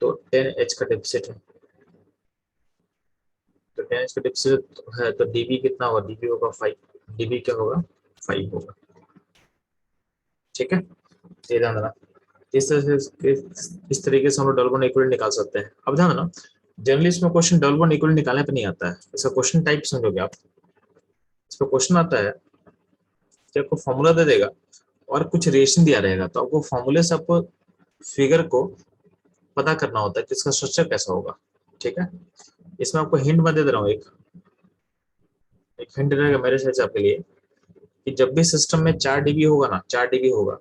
A: तो 10H का डेफिसिट है, तो 10H का डेफिसिट है तो डीबी कितना होगा, डीबी होगा 5, डीबी क्या होगा 5 होगा। ठीक है, ये ध्यान देना, इस तरीके से हम लोग डबल बॉन्ड इक्विवेलेंट निकाल सकते हैं। अब ध्यान देना, जनरली इसमें क्वेश्चन डबल बॉन्ड इक्विवेलेंट निकालने पे नहीं आता है, इसका क्वेश्चन टाइप समझोगे आप, इसका क्वेश्चन आता है कि आपको फॉर्मूला दे देगा और कुछ रिएक्शन दिया रहेगा, तो आपको फॉर्मूले से आपको फिगर को पता करना होता है कि इसका स्ट्रक्चर कैसा होगा। ठीक है, इसमें आपको हिंट मैं दे दे रहा हूँ, एक हिंट रहेगा मेरे साइड से आपके लिए, कि जब भी सिस्टम में 4 डीबी होगा ना, 4 डीबी होगा,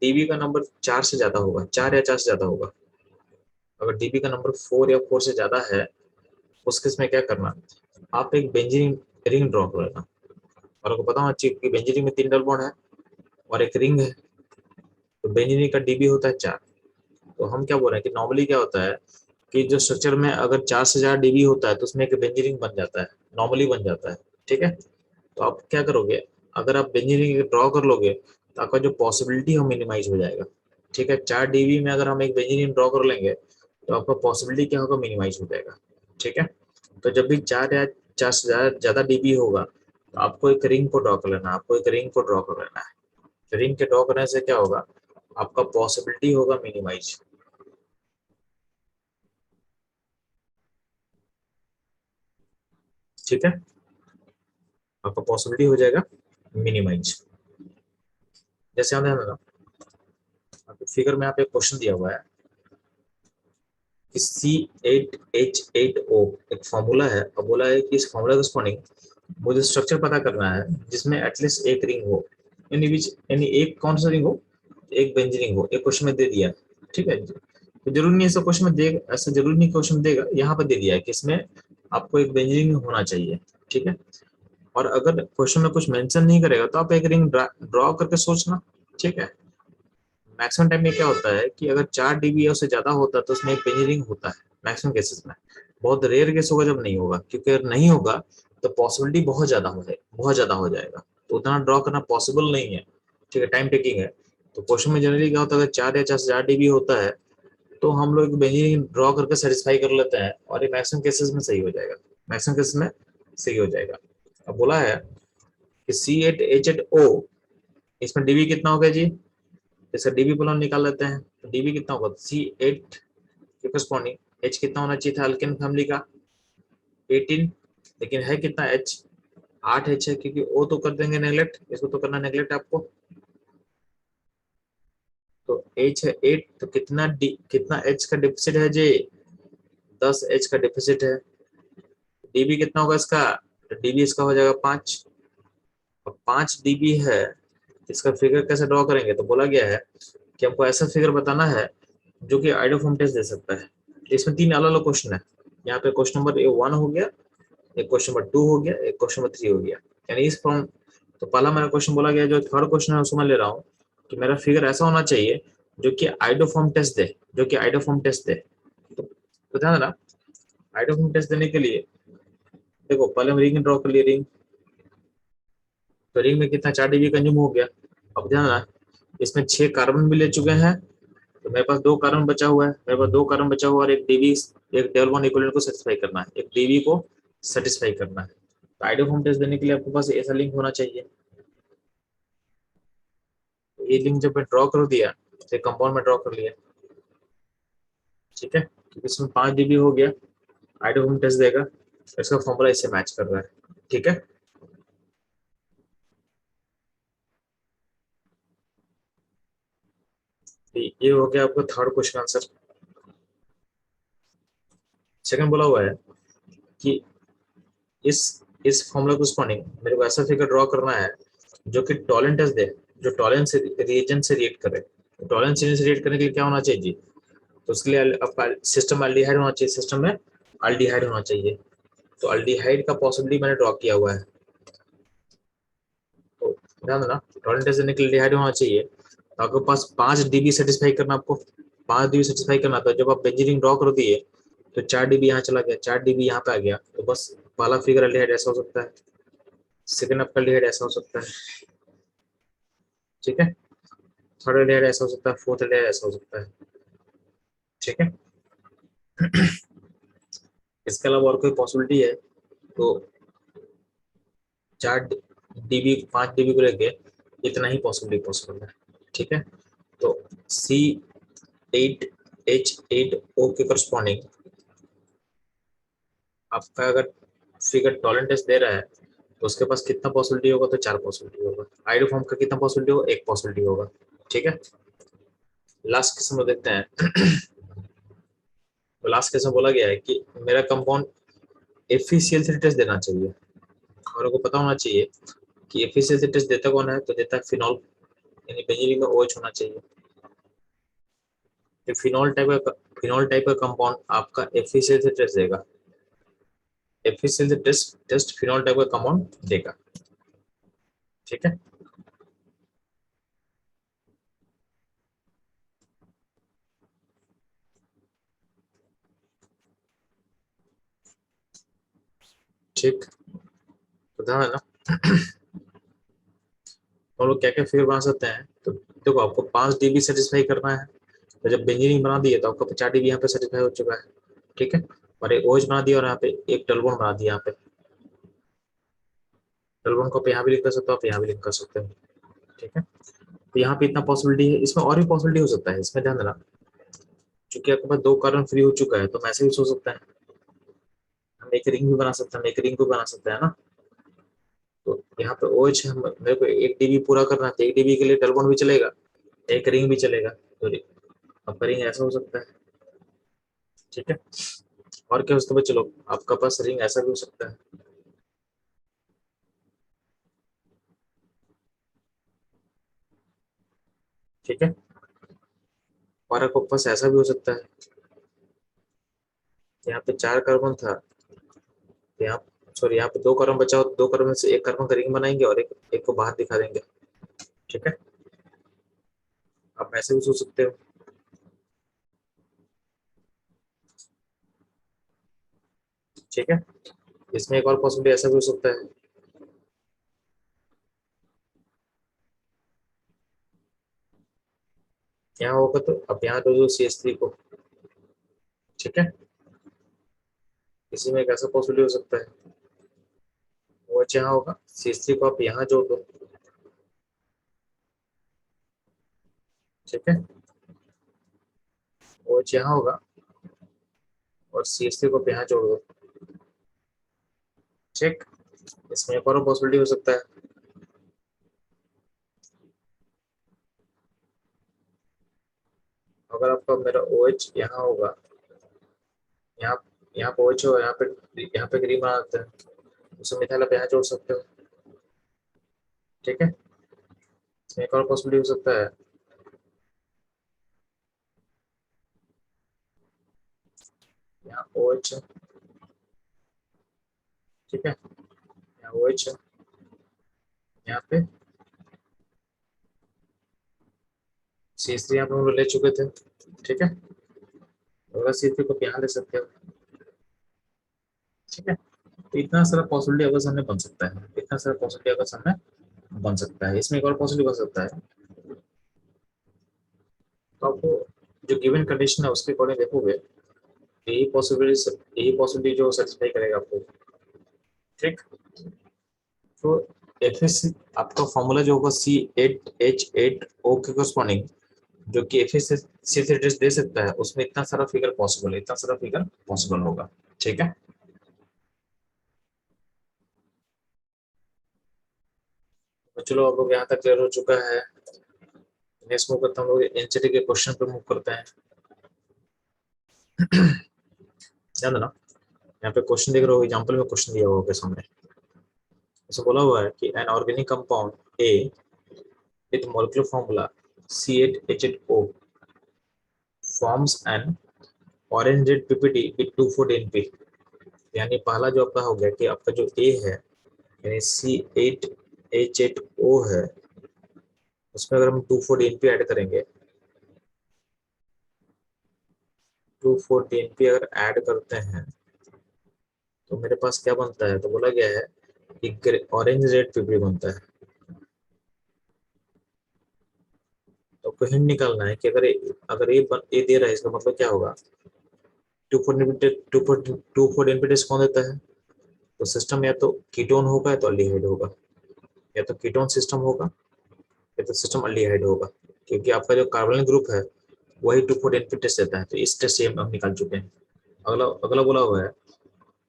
A: डीबी का नंबर 4 से ज्यादा होगा, 4 या 4 से ज्यादा होगा, अगर डीबी का नंबर 4 या 4 से ज्यादा है उस केस में क्या करना, आप एक बेंजीन रिंग ड्रॉ कर लेना, और आपको पता होना चाहिए कि बेंजीन रिंग में 3 डबल बॉन्ड है और एक रिंग है, तो बेंजीन रिंग का डीबी होता है 4। तो हम क्या बोल रहे हैं कि नॉर्मली क्या होता है कि जो स्ट्रक्चर में अगर 4 से ज्यादा डीबी होता है तो उसमें एक बेंजीन रिंग बन जाता है, नॉर्मली बन जाता है। ठीक है, तो आप क्या करोगे, अगर आप बेंजीन रिंग ड्रॉ कर लोगे तो आपका जो पॉसिबिलिटी है मिनिमाइज हो जाएगा। ठीक है, 4 डीबी में अगर हम एक बेंजीन रिंग ड्रॉ कर लेंगे तो आपका पॉसिबिलिटी क्या होगा, मिनिमाइज हो जाएगा। ठीक है, तो जब भी 4 या 4 से ज्यादा डीबी होगा तो आपको एक रिंग को ड्रॉ कर लेना, आपको एक रिंग को ड्रॉ कर लेना है, रिंग के ड्रॉ करने से क्या होगा, आपका पॉसिबिलिटी होगा मिनिमाइज। ठीक है, आपका पॉसिबिलिटी हो जाएगा मिनिमाइज। जैसे हम ध्यान देना, फिगर में यहाँ पे क्वेश्चन दिया हुआ है कि C8H8O एक फॉर्मूला है, और बोला है कि इस फॉर्मूला के अकॉर्डिंग मुझे स्ट्रक्चर पता करना है जिसमें एटलीस्ट एक रिंग हो, यानी एक कौन सा रिंग हो, एक बेंजीन रिंग हो, एक क्वेश्चन में दे दिया। ठीक है, तो जरूरी नहीं ऐसा क्वेश्चन में देगा, ऐसा जरूरी नहीं क्वेश्चन देगा, यहाँ पर दे दिया है कि इसमें आपको एक बेंजीन रिंग होना चाहिए। ठीक है, और अगर क्वेश्चन में कुछ मेंशन नहीं करेगा तो आप एक रिंग ड्रॉ करके सोचना। ठीक है, मैक्सिमम टाइम में क्या होता है कि अगर 4 डीबी या उससे ज्यादा होता है तो उसमें एक पेंजिंग होता है मैक्सिमम केसेस में, बहुत रेयर केस होगा जब नहीं होगा, क्योंकि अगर नहीं होगा तो पॉसिबिलिटी बहुत ज्यादा हो जाएगा, बहुत ज्यादा हो जाएगा, तो उतना ड्रॉ करना पॉसिबल नहीं है। ठीक है, टाइम टेकिंग है। तो क्वेश्चन में जनरली क्या होता है, अगर 4 या 4 से ज्यादा डीबी होता है तो हम लोग बेंजीन ड्रॉ करके सेटिस्फाई कर लेते हैं, और ये मैक्सिमम केसेस में सही हो जाएगा, मैक्सिमम केसेस में सही हो जाएगा। अब बोला है कि C8H8O, इसमें डीबी कितना हो गया जी, इसका डीबी पुल हम निकाल लेते हैं, तो डीबी कितना होगा, C8 के करस्पॉन्डिंग H कितना होना चाहिए था अल्केन फैमिली का, 18, लेकिन है कितना H, 8H है, क्योंकि O तो कर देंगे नेगलेक्ट, इसको तो करना नेगलेक्ट आपको, तो H है 8, तो कितना H का डिफिसिट है जी, 10H का डिफिसिट है, डीबी कितना होगा इसका, डीबी इसका हो जाएगा 5, और 5 डीबी है, इसका फिगर कैसे ड्रॉ करेंगे, तो बोला गया है कि हमको ऐसा फिगर बताना है जो कि आइडियोफॉर्म टेस्ट दे सकता है। इसमें 3 अलग अलग क्वेश्चन है। यहाँ पे क्वेश्चन नंबर 1 हो गया, एक क्वेश्चन नंबर 2 हो गया, एक क्वेश्चन नंबर 3 हो गया। यानी इस फॉर्म, तो पहला मेरा क्वेश्चन बोला गया, जो थर्ड क्वेश्चन है उसको मैं ले रहा हूँ कि मेरा फिगर ऐसा होना चाहिए जो कि आइडोफॉर्म टेस्ट दे, जो कि आइडोफॉर्म टेस्ट दे। तो ध्यान देना, आइडोफॉर्म टेस्ट देने के लिए देखो, पहले हम रिंग ड्रॉ कर लिए, रिंग, तो रिंग में कितना 4 dB कंज्यूम हो गया। अब ध्यान देना, इसमें 6 कार्बन भी ले चुके हैं, तो मेरे पास 2 कार्बन बचा हुआ है, मेरे पास 2 कार्बन बचा हुआ और एक डीबी, एक डेल वन इक्विवेलेंट को सेटिस्फाई करना है, एक डीबी को सेटिस्फाई करना है। तो आइडोफॉर्म टेस्ट देने के लिए आपके पास ऐसा लिंक होना चाहिए। तो ये लिंक जब मैं ड्रॉ कर दिया, तो कंपाउंड में ड्रॉ कर लिया, ठीक है, क्योंकि इसमें 5 dB हो गया, आइडोफॉर्म टेस्ट देगा, इसका फॉर्मूला इससे मैच कर रहा है, ठीक है। तो ये हो गया आपका थर्ड क्वेश्चन आंसर। सेकंड बोला हुआ है कि इस इस फॉर्मूला को स्पॉनिंग मेरे को ऐसा फिगर ड्रॉ करना है जो कि टॉलरेंस दे, जो टॉलरेंस रिएजेंट से रिएक्ट करे। टॉलरेंस रिएजेंट से रिएक्ट करने के लिए क्या होना चाहिए जी? तो उसके लिए आपका सिस्टम एल्डिहाइड होना चाहिए, सिस्टम में अल्डिहाइड होना चाहिए। तो अल्डिहाइड का पॉसिबिलिटी मैंने ड्रॉ किया हुआ है। तो ध्यान देना, टॉलरेंस देने के लिए अल्डिहाइड होना चाहिए, तो आपके पास 5 dB सेटिस्फाई करना, आपको 5 dB सेटिस्फाई करना था। जब आप बेंजीन ड्रॉ कर दिए तो 4 dB यहाँ चला गया, 4 dB यहाँ पे आ गया, तो बस पहला फिगर अल्डिहाइड ऐसा हो सकता है, सेकंड आपका अल्डिहाइड ऐसा हो सकता है, ठीक है, थर्ड अल्डिहाइड ऐसा हो सकता है, फोर्थ अल्डिहाइड ऐसा हो सकता है, ठीक है। इसके अलावा और कोई पॉसिबिलिटी है तो 4 dB, 5 dB को लेके इतना ही पॉसिबिलिटी पॉसिबल है, ठीक है। तो C8H8O के करस्पॉन्डिंग आपका अगर फिगर टॉलरेंस दे रहा है, तो उसके पास कितना पॉसिबिलिटी होगा? तो 4 पॉसिबिलिटी होगा। आइडोफॉर्म का कितना पॉसिबिलिटी होगा? 1 पॉसिबिलिटी होगा, ठीक है। लास्ट क्वेश्चन में देखते हैं। तो लास्ट क्वेश्चन बोला गया है कि मेरा कंपाउंड एफिशिएंसी टेस्ट देना चाहिए, और आपको पता होना चाहिए कि एफिशिएंसी टेस्ट देता कौन है? तो देता है फिनॉल, यानी बेंजीन में OH होना चाहिए। तो फिनॉल टाइप का कंपाउंड आपका एफिशिएंसी टेस्ट देगा, एफिशिएंसी टेस्ट फिनॉल टाइप का कंपाउंड देगा, ठीक है। ठीक, तो ध्यान है ना, हम लोग क्या क्या फिगर बना सकते हैं। तो देखो, आपको 5 dB सेटिस्फाई करना है, तो जब बेंजीन बना दिए तो आपका 4 dB यहाँ पे सेटिस्फाई हो चुका है, ठीक है। और एक OH बना दिया, और यहाँ पे एक टलबोन बना दिया, यहाँ पे टलबोन को आप यहाँ भी लिख कर सकते हो, आप यहाँ भी लिख कर सकते हो, ठीक है। तो यहाँ पे इतना पॉसिबिलिटी है, इसमें और भी पॉसिबिलिटी हो सकता है, इसमें ध्यान देना, क्योंकि आपके पास 2 कार्बन फ्री हो चुका है, तो मैसे भी सोच सकता है, हम एक रिंग भी बना सकते हैं, हम एक रिंग को बना सकते हैं ना। तो यहाँ पे OH मेरे को 1 dB पूरा करना है, तो 1 dB के लिए टलबोन भी चलेगा, एक रिंग भी चलेगा, तो आपका रिंग ऐसा हो सकता है, ठीक है। और क्या हो सकता है? चलो, आपका पास रिंग ऐसा भी हो सकता है, ठीक है। और आपके पास ऐसा भी हो सकता है, यहाँ पे 4 कार्बन था, यहाँ, सॉरी, यहाँ पे 2 कार्बन बचा हो, 2 कार्बन से एक कार्बन का रिंग बनाएंगे और एक को बाहर दिखा देंगे, ठीक है। आप ऐसे भी सोच सकते हो, ठीक है। इसमें एक और पॉसिबिलिटी ऐसा भी हो सकता है, यहाँ होगा तो अब यहाँ दो CH3 को, ठीक है। इसी में एक ऐसा पॉसिबिलिटी हो सकता है, वो यहाँ होगा, CH3 को आप यहाँ जोड़ दो, ठीक है। वो यहाँ होगा और CH3 को आप यहाँ जोड़ दो, ठीक। इसमें एक और पॉसिबिलिटी हो सकता है, अगर आपका मेरा OH यहाँ होगा, यहाँ यहाँ पे OH हो, यहाँ पे ग्रीन बना देते हैं, उसे मिथाइल आप यहाँ जोड़ सकते हो, ठीक है। इसमें एक और पॉसिबिलिटी हो सकता है, यहाँ OH है, ठीक है, यहाँ OH है, यहाँ पे C3 आप लोग ले चुके थे, ठीक है, अगर C3 को यहाँ ले सकते हो, ठीक है। तो इतना सारा पॉसिबिलिटी अगर सामने बन सकता है, इतना सारा पॉसिबिलिटी अगर सामने बन सकता है। इसमें एक और पॉसिबिलिटी बन सकता है, तो आपको जो गिवन कंडीशन है उसके अकॉर्डिंग देखोगे, यही पॉसिबिलिटी जो सेटिस्फाई करेगा आपको, ठीक। तो एफ आपका फॉर्मूला जो होगा C8H8O के corresponding, जो कि एफिशिएंसी से दे सकता है, उसमें इतना सारा फिगर पॉसिबल है, इतना सारा फिगर पॉसिबल होगा, ठीक है। तो चलो अब लोग यहाँ तक क्लियर हो चुका है। नेक्स्ट मूव करते हैं, हम लोग एनसीटी के क्वेश्चन पे मूव करते हैं। ध्यान देना, यहाँ पे क्वेश्चन देख रहे हो, एग्जांपल में क्वेश्चन दिया हुआ है सामने। ऐसा बोला हुआ है कि an organic compound A with molecular formula C8H8O forms an orange red PPT with 2,4-DNP। यानी पहला जो आपका हो गया कि आपका जो ए है, यानी C8H8O है, उसमें अगर हम 2,4-DNP ऐड करेंगे, 2,4-DNP अगर ऐड करते हैं तो मेरे पास क्या बनता है, तो बोला गया है कि ऑरेंज रेड पीपीटी बनता है। तो कहीं निकालना है कि अगर ये दे रहा है, इसका मतलब क्या होगा, 2,4-DNP टेस्ट कौन देता है, तो सिस्टम या तो कीटोन होगा या तो अल्डिहाइड होगा, या तो कीटोन सिस्टम होगा या तो सिस्टम अल्डिहाइड होगा, क्योंकि आपका जो कार्बोनिल ग्रुप है वही 2,4-DNP टेस्ट देता है। तो इस टेस्ट से हम निकाल चुके हैं। अगला अगला बोला हुआ है,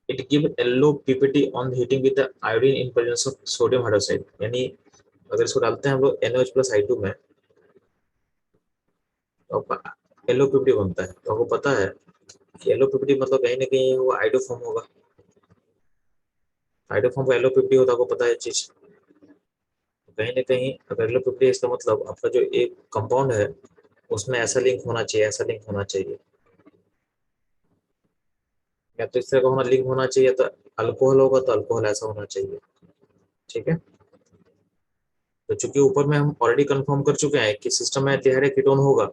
A: it give yellow PPT on heating with iodine in presence of sodium hydroxide. यानी अगर इसको डालते हैं हम लोग NaOH+I2 में, तो आपका येलो पीपीटी बनता है। तो आपको पता है कि येलो पीपीटी मतलब कहीं ना कहीं वो आइडोफॉर्म होगा, आइडोफॉर्म का येलो पीपीटी होता है, आपको पता है चीज। कहीं ना कहीं अगर येलो पीपीटी, इसका मतलब आपका जो एक कंपाउंड है उसमें ऐसा लिंक होना चाहिए, ऐसा लिंक होना चाहिए, या तो इस तरह का होना लिंक होना चाहिए, तो अल्कोहल होगा तो अल्कोहल ऐसा होना चाहिए, ठीक है। तो चूंकि ऊपर में हम ऑलरेडी कंफर्म कर चुके हैं कि सिस्टम में एल्डिहाइड कीटोन होगा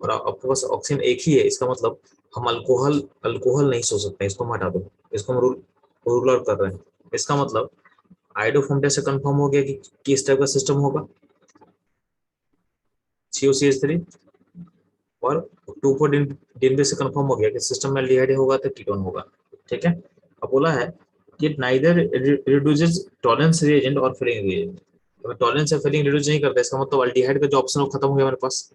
A: और आपके पास ऑक्सीजन एक ही है, इसका मतलब हम अल्कोहल अल्कोहल नहीं सोच सकते, इसको हम हटा दो, इसको हम रूल आउट कर रहे हैं। इसका मतलब आइडोफॉर्म से कंफर्म हो गया कि किस टाइप का सिस्टम होगा, COCH3, और 2,4-DNP से कंफर्म हो गया कि सिस्टम में एल्डिहाइड होगा तो कीटोन होगा, ठीक है। अब बोला है कि नाइदर रिड्यूसेस टॉलरेंस रिएजेंट और फिलिंग रिएजेंट। अगर टॉलरेंस या फिलिंग रिड्यूस नहीं करता, इसका मतलब अल्डिहाइड का जो ऑप्शन है वो खत्म हो गया हमारे पास,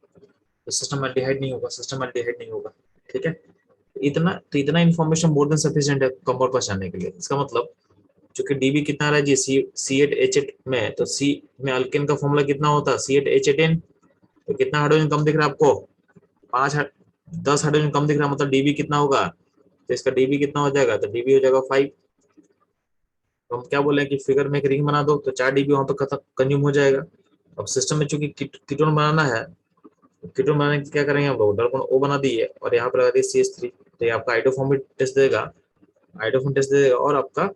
A: तो सिस्टम एल्डिहाइड नहीं होगा, सिस्टम एल्डिहाइड नहीं होगा, ठीक है। इतना इन्फॉर्मेशन मोर देन सफिशिएंट है कंपाउंड पहचानने के लिए। इसका मतलब चूंकि डीबी कितना आ रहा है जी, C8H8 में, तो सी में अल्केन का फॉर्मूला कितना होता है, C8H8N। तो कितना हाइड्रोजन कम दिख रहा है आपको, 10 हाइड्रोजन कम दिख रहा है, मतलब डीबी कितना होगा, तो इसका डीबी कितना हो जाएगा, तो डीबी हो जाएगा 5। तो हम क्या बोले कि फिगर में एक रिंग बना दो, तो 4 डीबी वहां पर कंज्यूम हो जाएगा। अब सिस्टम में चूंकि कीटोन बनाना है, तो कीटोन बनाने के क्या करेंगे हम लोग, डबल O बना दिए और यहाँ पर लगा दिए CH3। तो ये आपका हाइड्रोफॉर्म भी टेस्ट देगा, हाइड्रोफॉर्म टेस्ट दे देगा, और आपका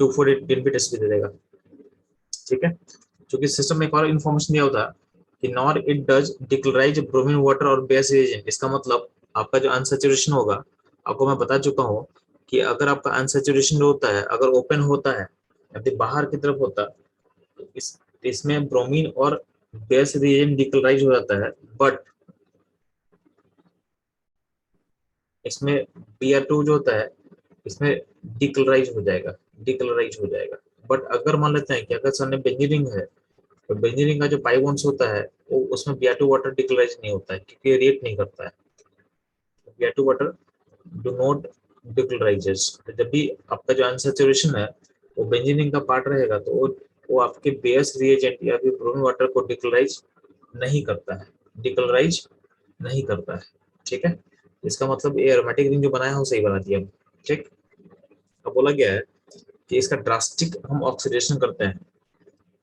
A: 2,4-DNP टेस्ट भी दे देगा, ठीक है। क्योंकि सिस्टम में एक और इन्फॉर्मेशन दिया होता है कि nor it does decolourise bromine water और बेस रिएजेंट। इसका मतलब आपका जो अनसेचुरेशन होगा, आपको मैं बता चुका हूँ कि अगर आपका अनसेचुरेशन होता है, अगर ओपन होता है यदि बाहर की तरफ होता है, तो इसमें ब्रोमीन और बेस रिएजेंट डिक्लोराइज हो जाता है, बट इसमें Br2 जो होता है इसमें डिक्लोराइज हो जाएगा, डिक्लोराइज हो जाएगा। बट अगर मान लेते हैं कि अगर सामने बेंजीन है, तो बेंजीन का जो पाई बॉन्ड्स होता है वो उसमें Br2 वाटर डिक्लोराइज नहीं होता है, क्योंकि रिएक्ट नहीं करता है। Br2 water do not डिक्लोराइजेस। तो जब भी आपका जो अनसैचुरेशन है वो बेंजीन का पार्ट रहेगा, तो वो आपके बेस रिएजेंट या फिर ब्रोमीन वाटर को डिक्लोराइज नहीं करता है, डिक्लोराइज नहीं करता है, ठीक है। इसका मतलब ये एरोमेटिक रिंग जो बनाया है वो सही बना दिया, ठीक। अब बोला गया है कि इसका ड्रास्टिक हम ऑक्सीडेशन करते हैं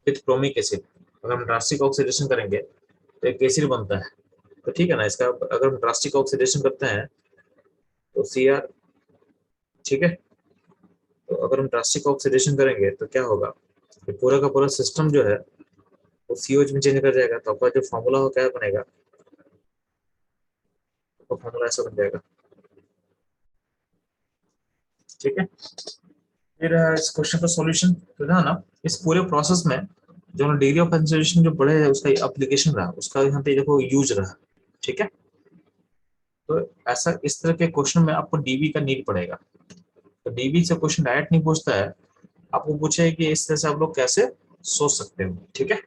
A: विथ क्रोमिक एसिड। अगर हम ड्रास्टिक ऑक्सीडेशन करेंगे तो एक एसिड बनता है, तो ठीक है ना। इसका अगर हम ड्रास्टिक ऑक्सीडेशन करते हैं तो Cr ठीक है। तो अगर हम ड्रास्टिक ऑक्सीडेशन करेंगे तो क्या होगा, ये पूरा का पूरा सिस्टम जो है वो सीओएच में चेंज कर जाएगा, तो आपका जो फॉर्मूला हो क्या बनेगा, तो फॉर्मूला ऐसा बन जाएगा। ठीक है। फिर इस क्वेश्चन का सॉल्यूशन तो ना इस पूरे प्रोसेस में जो डिग्री ऑफ कंसंट्रेशन जो बढ़े है उसका एप्लीकेशन रहा, उसका यहाँ पे देखो यूज रहा। ठीक है। तो ऐसा इस तरह के क्वेश्चन में आपको डीबी का नीड पड़ेगा। तो डीबी से क्वेश्चन डायरेक्ट नहीं पूछता है, आपको पूछे कि इस तरह से आप लोग कैसे सोच सकते हो। ठीक है।